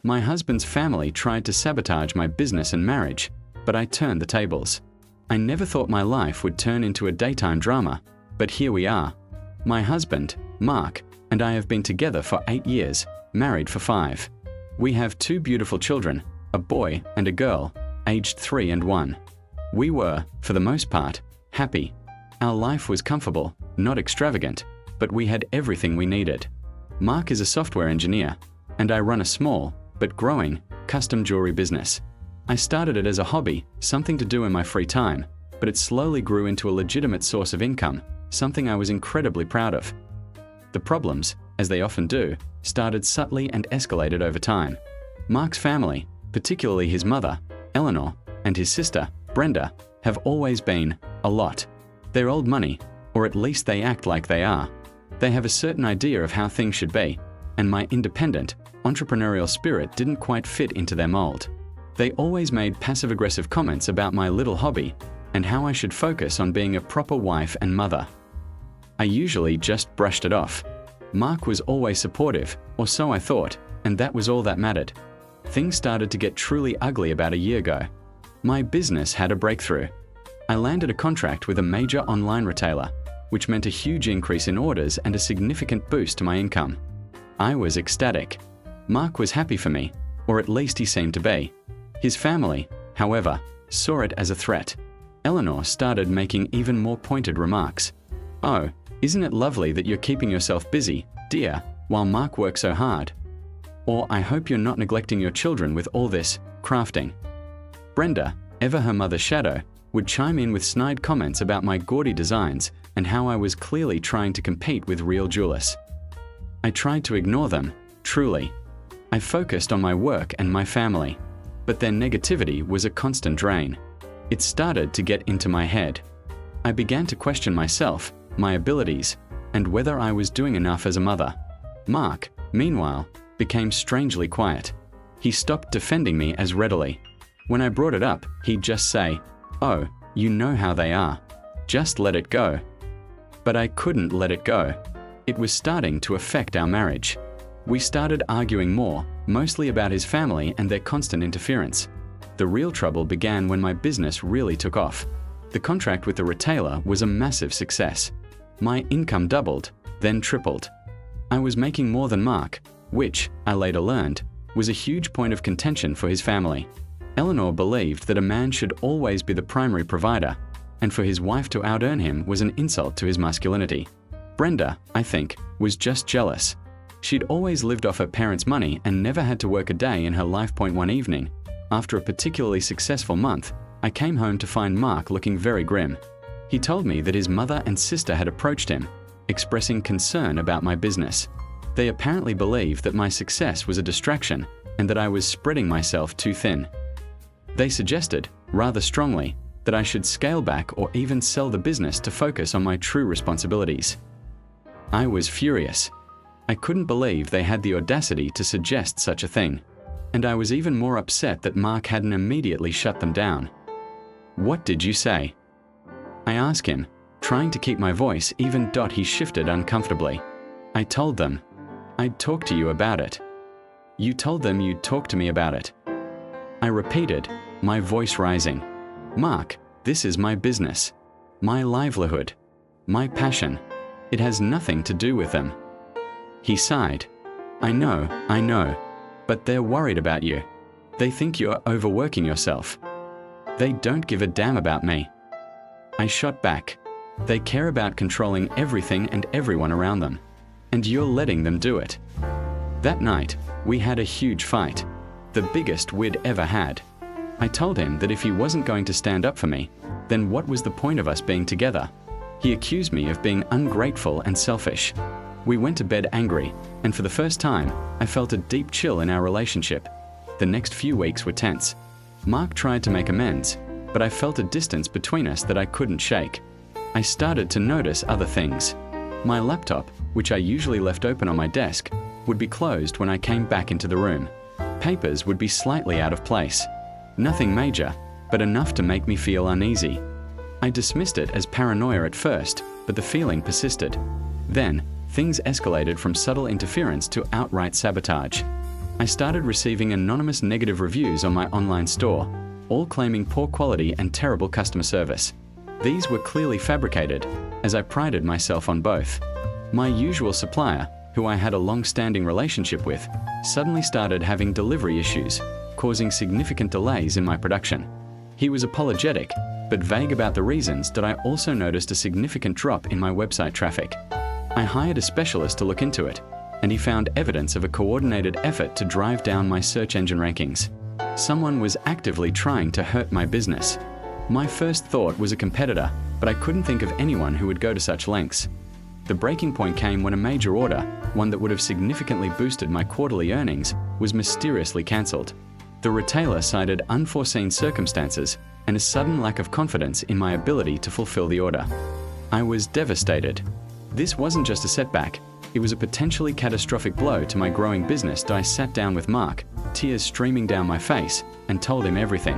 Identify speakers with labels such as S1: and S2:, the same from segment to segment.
S1: My husband's family tried to sabotage my business and marriage, but I turned the tables. I never thought my life would turn into a daytime drama, but here we are. My husband, Mark, and I have been together for 8 years, married for 5. We have 2 beautiful children, a boy and a girl, aged 3 and 1. We were, for the most part, happy. Our life was comfortable, not extravagant, but we had everything we needed. Mark is a software engineer, and I run a small, but growing, custom jewelry business. I started it as a hobby, something to do in my free time, but it slowly grew into a legitimate source of income, something I was incredibly proud of. The problems, as they often do, started subtly and escalated over time. Mark's family, particularly his mother, Eleanor, and his sister, Brenda, have always been a lot. They're old money, or at least they act like they are. They have a certain idea of how things should be, and my independent, entrepreneurial spirit didn't quite fit into their mold. They always made passive-aggressive comments about my little hobby and how I should focus on being a proper wife and mother. I usually just brushed it off. Mark was always supportive, or so I thought, and that was all that mattered. Things started to get truly ugly about a year ago. My business had a breakthrough. I landed a contract with a major online retailer, which meant a huge increase in orders and a significant boost to my income. I was ecstatic. Mark was happy for me, or at least he seemed to be. His family, however, saw it as a threat. Eleanor started making even more pointed remarks. "Oh, isn't it lovely that you're keeping yourself busy, dear, while Mark works so hard? Or I hope you're not neglecting your children with all this crafting." Brenda, ever her mother's shadow, would chime in with snide comments about my gaudy designs and how I was clearly trying to compete with real jewelers. I tried to ignore them, truly. I focused on my work and my family, but their negativity was a constant drain. It started to get into my head. I began to question myself, my abilities, and whether I was doing enough as a mother. Mark, meanwhile, became strangely quiet. He stopped defending me as readily. When I brought it up, he'd just say, "Oh, you know how they are. Just let it go." But I couldn't let it go. It was starting to affect our marriage. We started arguing more, mostly about his family and their constant interference. The real trouble began when my business really took off. The contract with the retailer was a massive success. My income doubled, then tripled. I was making more than Mark, which, I later learned, was a huge point of contention for his family. Eleanor believed that a man should always be the primary provider, and for his wife to out-earn him was an insult to his masculinity. Brenda, I think, was just jealous. She'd always lived off her parents' money and never had to work a day in her life. One evening, after a particularly successful month, I came home to find Mark looking very grim. He told me that his mother and sister had approached him, expressing concern about my business. They apparently believed that my success was a distraction and that I was spreading myself too thin. They suggested, rather strongly, that I should scale back or even sell the business to focus on my true responsibilities. I was furious. I couldn't believe they had the audacity to suggest such a thing, and I was even more upset that Mark hadn't immediately shut them down. "What did you say?" I asked him, trying to keep my voice even. He shifted uncomfortably. "I told them. I'd talk to you about it." "You told them you'd talk to me about it?" I repeated, my voice rising. "Mark, this is my business, my livelihood, my passion. It has nothing to do with them." He sighed. I know, but they're worried about you. They think you're overworking yourself. They don't give a damn about me." I shot back. "They care about controlling everything and everyone around them, and you're letting them do it." That night, we had a huge fight, the biggest we'd ever had. I told him that if he wasn't going to stand up for me, then what was the point of us being together? He accused me of being ungrateful and selfish. We went to bed angry, and for the first time, I felt a deep chill in our relationship. The next few weeks were tense. Mark tried to make amends, but I felt a distance between us that I couldn't shake. I started to notice other things. My laptop, which I usually left open on my desk, would be closed when I came back into the room. Papers would be slightly out of place. Nothing major, but enough to make me feel uneasy. I dismissed it as paranoia at first, but the feeling persisted. Then, things escalated from subtle interference to outright sabotage. I started receiving anonymous negative reviews on my online store, all claiming poor quality and terrible customer service. These were clearly fabricated, as I prided myself on both. My usual supplier, who I had a long-standing relationship with, suddenly started having delivery issues, causing significant delays in my production. He was apologetic, but vague about the reasons that I also noticed a significant drop in my website traffic. I hired a specialist to look into it, and he found evidence of a coordinated effort to drive down my search engine rankings. Someone was actively trying to hurt my business. My first thought was a competitor, but I couldn't think of anyone who would go to such lengths. The breaking point came when a major order, one that would have significantly boosted my quarterly earnings, was mysteriously cancelled. The retailer cited unforeseen circumstances and a sudden lack of confidence in my ability to fulfill the order. I was devastated. This wasn't just a setback, it was a potentially catastrophic blow to my growing business. I sat down with Mark, tears streaming down my face, and told him everything.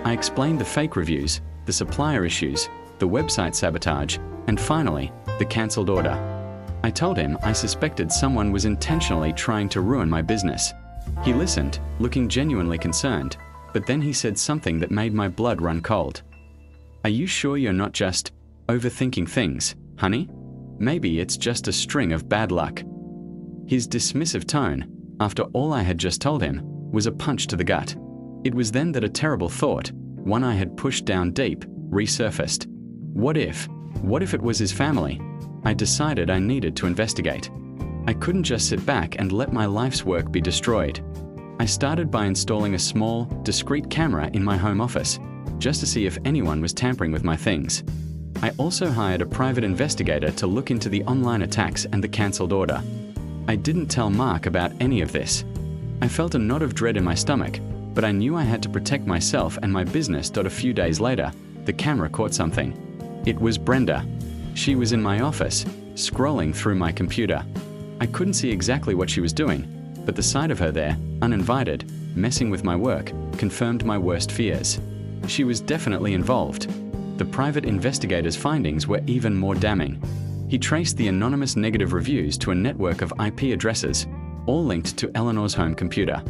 S1: I explained the fake reviews, the supplier issues, the website sabotage, and finally, the cancelled order. I told him I suspected someone was intentionally trying to ruin my business. He listened, looking genuinely concerned, but then he said something that made my blood run cold. "Are you sure you're not just overthinking things, honey? Maybe it's just a string of bad luck." His dismissive tone, after all I had just told him, was a punch to the gut. It was then that a terrible thought, one I had pushed down deep, resurfaced. What if it was his family? I decided I needed to investigate. I couldn't just sit back and let my life's work be destroyed. I started by installing a small, discreet camera in my home office, just to see if anyone was tampering with my things. I also hired a private investigator to look into the online attacks and the cancelled order. I didn't tell Mark about any of this. I felt a knot of dread in my stomach, but I knew I had to protect myself and my business. A few days later, the camera caught something. It was Brenda. She was in my office, scrolling through my computer. I couldn't see exactly what she was doing, but the sight of her there, uninvited, messing with my work, confirmed my worst fears. She was definitely involved. The private investigator's findings were even more damning. He traced the anonymous negative reviews to a network of IP addresses, all linked to Eleanor's home computer.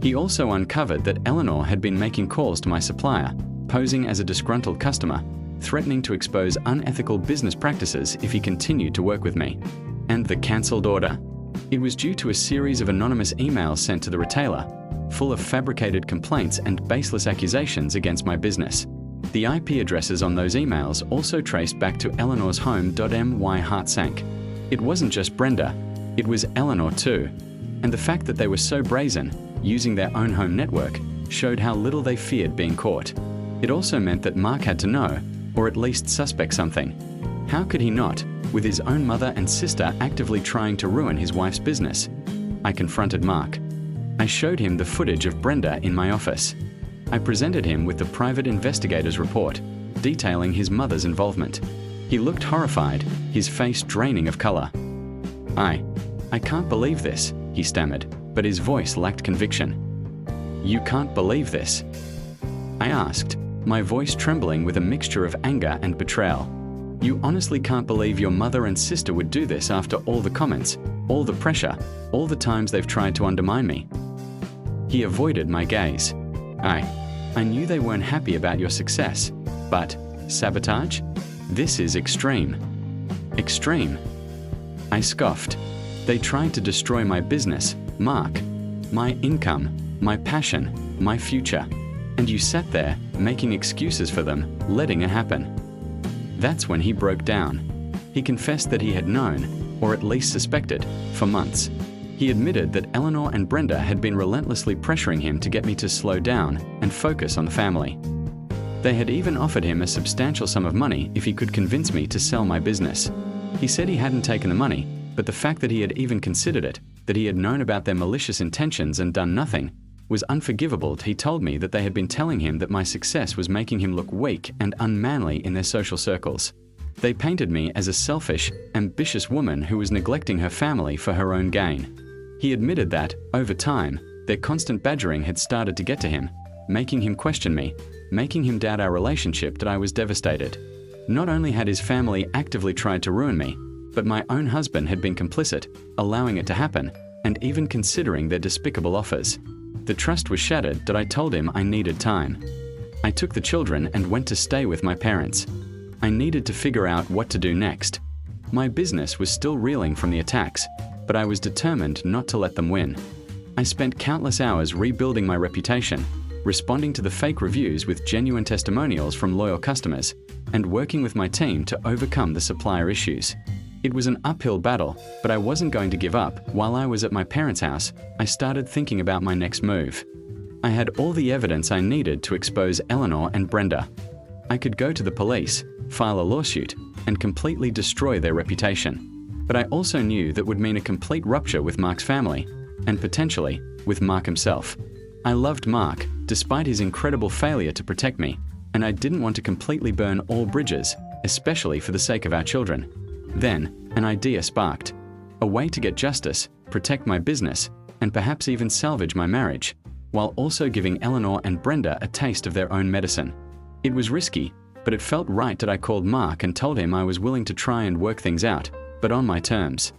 S1: He also uncovered that Eleanor had been making calls to my supplier, posing as a disgruntled customer, threatening to expose unethical business practices if he continued to work with me. And the cancelled order? It was due to a series of anonymous emails sent to the retailer, full of fabricated complaints and baseless accusations against my business. The IP addresses on those emails also traced back to Eleanor's home. My heart sank. It wasn't just Brenda, it was Eleanor too. And the fact that they were so brazen, using their own home network, showed how little they feared being caught. It also meant that Mark had to know, or at least suspect something. How could he not, with his own mother and sister actively trying to ruin his wife's business? I confronted Mark. I showed him the footage of Brenda in my office. I presented him with the private investigator's report, detailing his mother's involvement. He looked horrified, his face draining of color. I can't believe this, he stammered, but his voice lacked conviction. "You can't believe this?" I asked, my voice trembling with a mixture of anger and betrayal. "You honestly can't believe your mother and sister would do this after all the comments, all the pressure, all the times they've tried to undermine me?" He avoided my gaze. I knew they weren't happy about your success, but sabotage? This is extreme." "Extreme?" I scoffed. "They tried to destroy my business, Mark, my income, my passion, my future. And you sat there, making excuses for them, letting it happen." That's when he broke down. He confessed that he had known, or at least suspected, for months. He admitted that Eleanor and Brenda had been relentlessly pressuring him to get me to slow down and focus on the family. They had even offered him a substantial sum of money if he could convince me to sell my business. He said he hadn't taken the money, but the fact that he had even considered it, that he had known about their malicious intentions and done nothing, was unforgivable. He told me that they had been telling him that my success was making him look weak and unmanly in their social circles. They painted me as a selfish, ambitious woman who was neglecting her family for her own gain. He admitted that, over time, their constant badgering had started to get to him, making him question me, making him doubt our relationship. That I was devastated. Not only had his family actively tried to ruin me, but my own husband had been complicit, allowing it to happen, and even considering their despicable offers. The trust was shattered that I told him I needed time. I took the children and went to stay with my parents. I needed to figure out what to do next. My business was still reeling from the attacks, but I was determined not to let them win. I spent countless hours rebuilding my reputation, responding to the fake reviews with genuine testimonials from loyal customers, and working with my team to overcome the supplier issues. It was an uphill battle, but I wasn't going to give up. While I was at my parents' house, I started thinking about my next move. I had all the evidence I needed to expose Eleanor and Brenda. I could go to the police, file a lawsuit, and completely destroy their reputation. But I also knew that would mean a complete rupture with Mark's family, and potentially with Mark himself. I loved Mark, despite his incredible failure to protect me, and I didn't want to completely burn all bridges, especially for the sake of our children. Then, an idea sparked. A way to get justice, protect my business, and perhaps even salvage my marriage, while also giving Eleanor and Brenda a taste of their own medicine. It was risky, but it felt right that I called Mark and told him I was willing to try and work things out, but on my terms.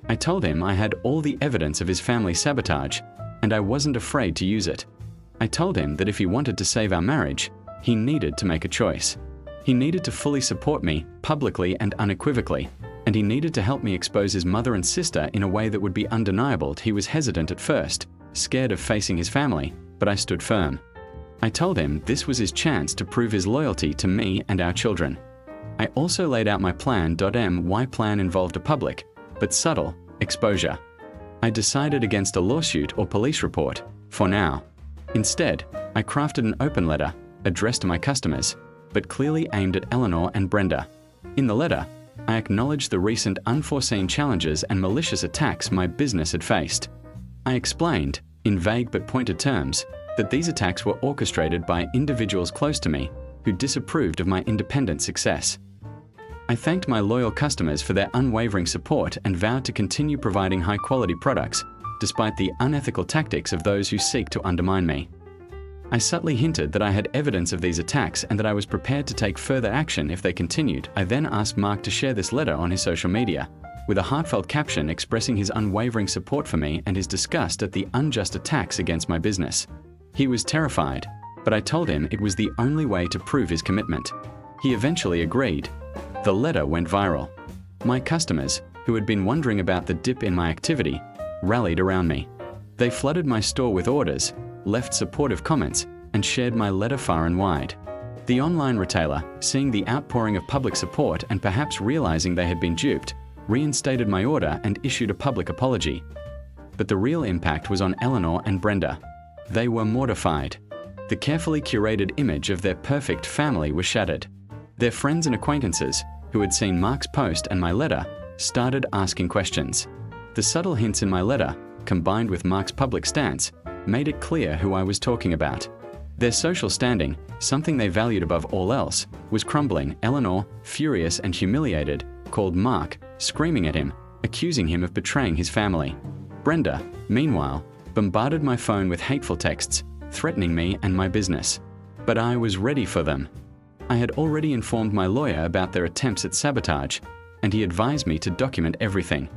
S1: I told him I had all the evidence of his family sabotage, and I wasn't afraid to use it. I told him that if he wanted to save our marriage, he needed to make a choice. He needed to fully support me, publicly and unequivocally, and he needed to help me expose his mother and sister in a way that would be undeniable. He was hesitant at first, scared of facing his family, but I stood firm. I told him this was his chance to prove his loyalty to me and our children. I also laid out my plan. My plan involved a public, but subtle, exposure. I decided against a lawsuit or police report, for now. Instead, I crafted an open letter, addressed to my customers, but clearly aimed at Eleanor and Brenda. In the letter, I acknowledged the recent unforeseen challenges and malicious attacks my business had faced. I explained, in vague but pointed terms, that these attacks were orchestrated by individuals close to me who disapproved of my independent success. I thanked my loyal customers for their unwavering support and vowed to continue providing high-quality products, despite the unethical tactics of those who seek to undermine me. I subtly hinted that I had evidence of these attacks and that I was prepared to take further action if they continued. I then asked Mark to share this letter on his social media, with a heartfelt caption expressing his unwavering support for me and his disgust at the unjust attacks against my business. He was terrified, but I told him it was the only way to prove his commitment. He eventually agreed. The letter went viral. My customers, who had been wondering about the dip in my activity, rallied around me. They flooded my store with orders, left supportive comments, and shared my letter far and wide. The online retailer, seeing the outpouring of public support and perhaps realizing they had been duped, reinstated my order and issued a public apology. But the real impact was on Eleanor and Brenda. They were mortified. The carefully curated image of their perfect family was shattered. Their friends and acquaintances, who had seen Mark's post and my letter, started asking questions. The subtle hints in my letter, combined with Mark's public stance, made it clear who I was talking about. Their social standing, something they valued above all else, was crumbling. Eleanor, furious and humiliated, called Mark, screaming at him, accusing him of betraying his family. Brenda, meanwhile, bombarded my phone with hateful texts, threatening me and my business. But I was ready for them. I had already informed my lawyer about their attempts at sabotage, and he advised me to document everything.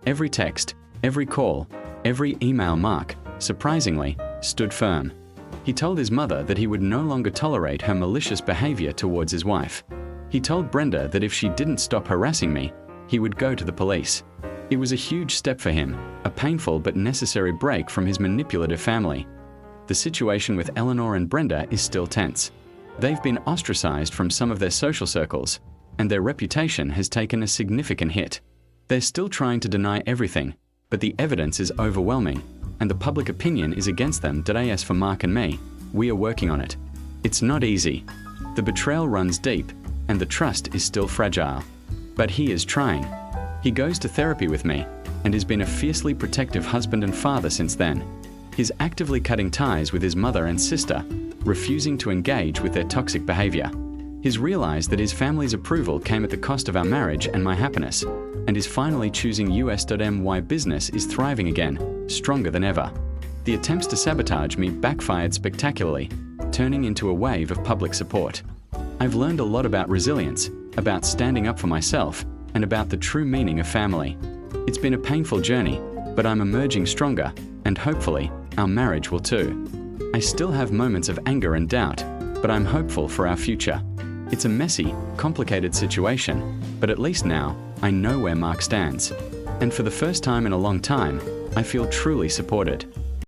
S1: Every text, every call, every email. Mark, surprisingly, stood firm. He told his mother that he would no longer tolerate her malicious behavior towards his wife. He told Brenda that if she didn't stop harassing me, he would go to the police. It was a huge step for him, a painful but necessary break from his manipulative family. The situation with Eleanor and Brenda is still tense. They've been ostracized from some of their social circles, and their reputation has taken a significant hit. They're still trying to deny everything, but the evidence is overwhelming, and the public opinion is against them. As for Mark and me, we are working on it. It's not easy. The betrayal runs deep, and the trust is still fragile. But he is trying. He goes to therapy with me, and has been a fiercely protective husband and father since then. He's actively cutting ties with his mother and sister, refusing to engage with their toxic behavior. He's realized that his family's approval came at the cost of our marriage and my happiness, and is finally choosing US.my business is thriving again, stronger than ever. The attempts to sabotage me backfired spectacularly, turning into a wave of public support. I've learned a lot about resilience, about standing up for myself, and about the true meaning of family. It's been a painful journey, but I'm emerging stronger, and hopefully, our marriage will too. I still have moments of anger and doubt, but I'm hopeful for our future. It's a messy, complicated situation, but at least now, I know where Mark stands. And for the first time in a long time, I feel truly supported.